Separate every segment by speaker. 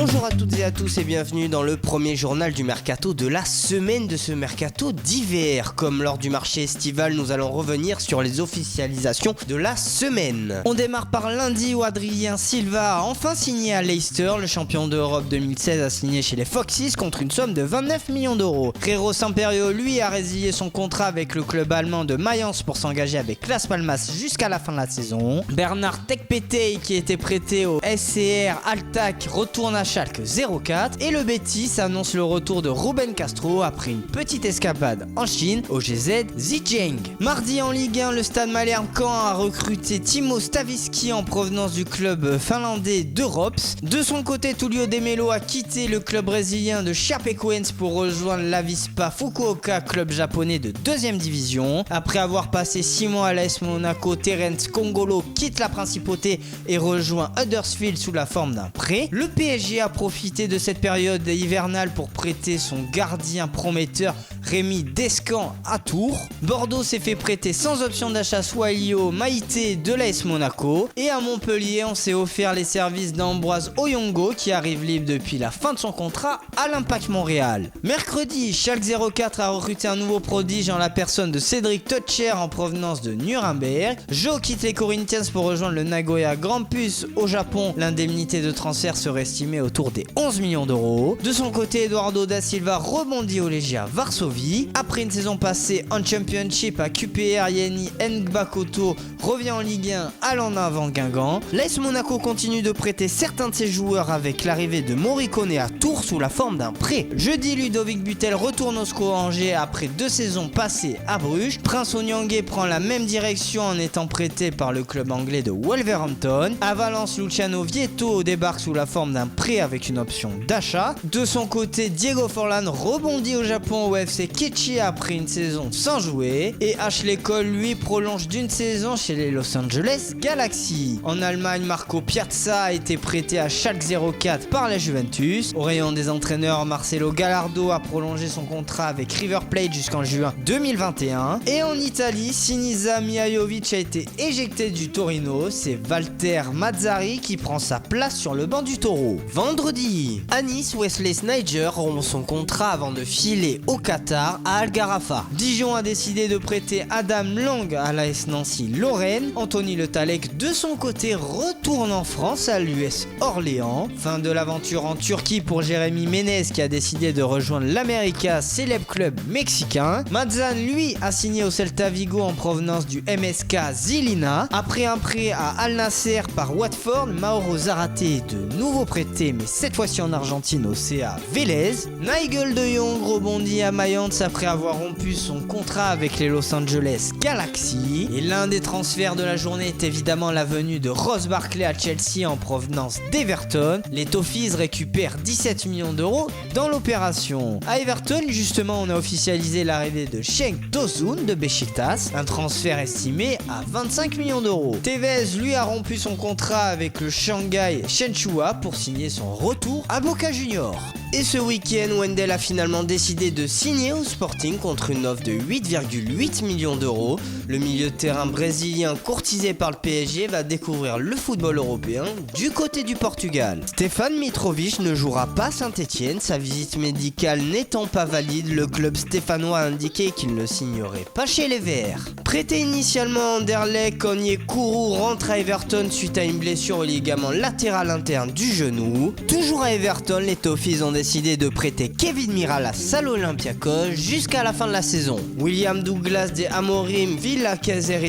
Speaker 1: Bonjour à toutes et à tous et bienvenue dans le premier journal du mercato de la semaine de ce mercato d'hiver. Comme lors du marché estival, nous allons revenir sur les officialisations de la semaine. On démarre par lundi où Adrien Silva a enfin signé à Leicester. Le champion d'Europe 2016 a signé chez les Foxes contre une somme de 29 millions d'euros. Rero Samperio, lui, a résilié son contrat avec le club allemand de Mayence pour s'engager avec Las Palmas jusqu'à la fin de la saison. Bernard Tekpetey, qui était prêté au SCR Altac, retourne à Schalke 04 et le Betis annonce le retour de Ruben Castro après une petite escapade en Chine au GZ Zhejiang. Mardi en Ligue 1, le Stade Malherbe Caen a recruté Timo Stavisky en provenance du club finlandais d'Europs. De son côté, Tullio De Melo a quitté le club brésilien de Chapecoense pour rejoindre l'Avispa Fukuoka, club japonais de 2ème division. Après avoir passé 6 mois à l'AS Monaco, Terence Kongolo quitte la principauté et rejoint Huddersfield sous la forme d'un prêt. Le PSG a profité de cette période hivernale pour prêter son gardien prometteur Rémi Descamps à Tours. Bordeaux s'est fait prêter sans option d'achat Swalio Maïté de l'AS Monaco. Et à Montpellier, on s'est offert les services d'Ambroise Oyongo qui arrive libre depuis la fin de son contrat à l'Impact Montréal. Mercredi, Schalke 04 a recruté un nouveau prodige en la personne de Cédric Teutscher en provenance de Nuremberg. Joe quitte les Corinthians pour rejoindre le Nagoya Grampus au Japon. L'indemnité de transfert serait estimée autour des 11 millions d'euros. De son côté, Eduardo da Silva rebondit au Legia Varsovie. Après une saison passée en Championship à QPR, Yenny Ngbakoto revient en Ligue 1 allant en avant Guingamp. L'AS Monaco continue de prêter certains de ses joueurs avec l'arrivée de Morricone à Tours sous la forme d'un prêt. Jeudi, Ludovic Butel retourne au SCO Angers après 2 saisons passées à Bruges. Prince Onyangé prend la même direction en étant prêté par le club anglais de Wolverhampton. À Valence, Luciano Vietto débarque sous la forme d'un prêt avec une option d'achat. De son côté, Diego Forlán rebondit au Japon au FC Kichi après une saison sans jouer. Et Ashley Cole, lui, prolonge d'une saison chez les Los Angeles Galaxy. En Allemagne, Marco Piazza a été prêté à Schalke 04 par la Juventus. Au rayon des entraîneurs, Marcelo Gallardo a prolongé son contrat avec River Plate jusqu'en juin 2021. Et en Italie, Sinisa Mihajlovic a été éjecté du Torino. C'est Walter Mazzarri qui prend sa place sur le banc du Taureau. Vendredi, à Nice, Wesley Sneijder rompt son contrat avant de filer au Qatar à Al Gharafa. Dijon a décidé de prêter Adam Lang à l'AS Nancy Lorraine. Anthony Le Tallec, de son côté, retourne en France à l'US Orléans. Fin de l'aventure en Turquie pour Jérémy Ménez qui a décidé de rejoindre l'América, célèbre club mexicain. Mazzan, lui, a signé au Celta Vigo en provenance du MSK Žilina. Après un prêt à Al Nasser par Watford, Mauro Zarate est de nouveau prêté, mais cette fois-ci en Argentine au CA Vélez. Nigel de Jong rebondit à Mayence après avoir rompu son contrat avec les Los Angeles Galaxy. Et l'un des transferts de la journée est évidemment la venue de Ross Barkley à Chelsea en provenance d'Everton. Les Toffees récupèrent 17 millions d'euros dans l'opération. À Everton, justement, on a officialisé l'arrivée de Cenk Tosun de Beşiktaş, un transfert estimé à 25 millions d'euros. Tevez, lui, a rompu son contrat avec le Shanghai Shenhua pour signer son retour à Boca Juniors. Et ce week-end, Wendell a finalement décidé de signer au Sporting contre une offre de 8,8 millions d'euros. Le milieu de terrain brésilien courtisé par le PSG va découvrir le football européen du côté du Portugal. Stefan Mitrovic ne jouera pas Saint-Etienne, sa visite médicale n'étant pas valide, le club stéphanois a indiqué qu'il ne signerait pas chez les Verts. Prêté initialement à Anderlecht, Onyekuru rentre à Everton suite à une blessure au ligament latéral interne du genou. Toujours à Everton, les Toffees ont décidé de prêter Kevin Mirallas à l'Olympiakos jusqu'à la fin de la saison. William Douglas des Amorim Villa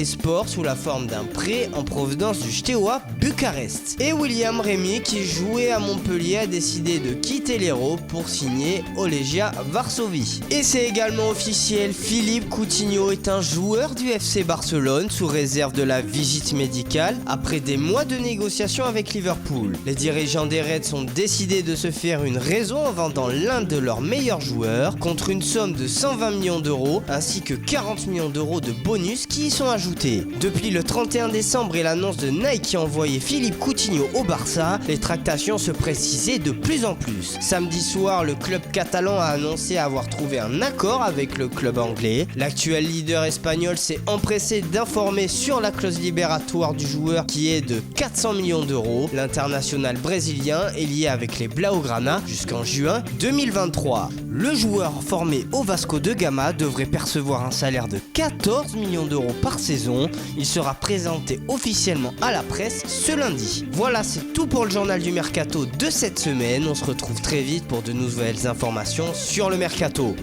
Speaker 1: Sport sous la forme d'un prêt en provenance du Steaua Bucarest. Et William Rémy, qui jouait à Montpellier, a décidé de quitter l'Hérault pour signer au Legia Varsovie. Et c'est également officiel, Philippe Coutinho est un joueur du FC Barcelone sous réserve de la visite médicale après des mois de négociations avec Liverpool. Les dirigeants des Reds ont décidé de se faire une raison en vendant l'un de leurs meilleurs joueurs contre une somme de 120 millions d'euros ainsi que 40 millions d'euros de bonus qui y sont ajoutés. Depuis le 31 décembre et l'annonce de Nike qui envoyait Philippe Coutinho au Barça, les tractations se précisaient de plus en plus. Samedi soir, le club catalan a annoncé avoir trouvé un accord avec le club anglais. L'actuel leader espagnol s'est empressé d'informer sur la clause libératoire du joueur qui est de 400 millions d'euros. L'international brésilien est lié avec les Blaugrana jusqu'en juin 2023. Le joueur formé au Vasco de Gama devrait percevoir un salaire de 14 millions d'euros par saison. Il sera présenté officiellement à la presse ce lundi. Voilà, c'est tout pour le journal du Mercato de cette semaine. On se retrouve très vite pour de nouvelles informations sur le Mercato.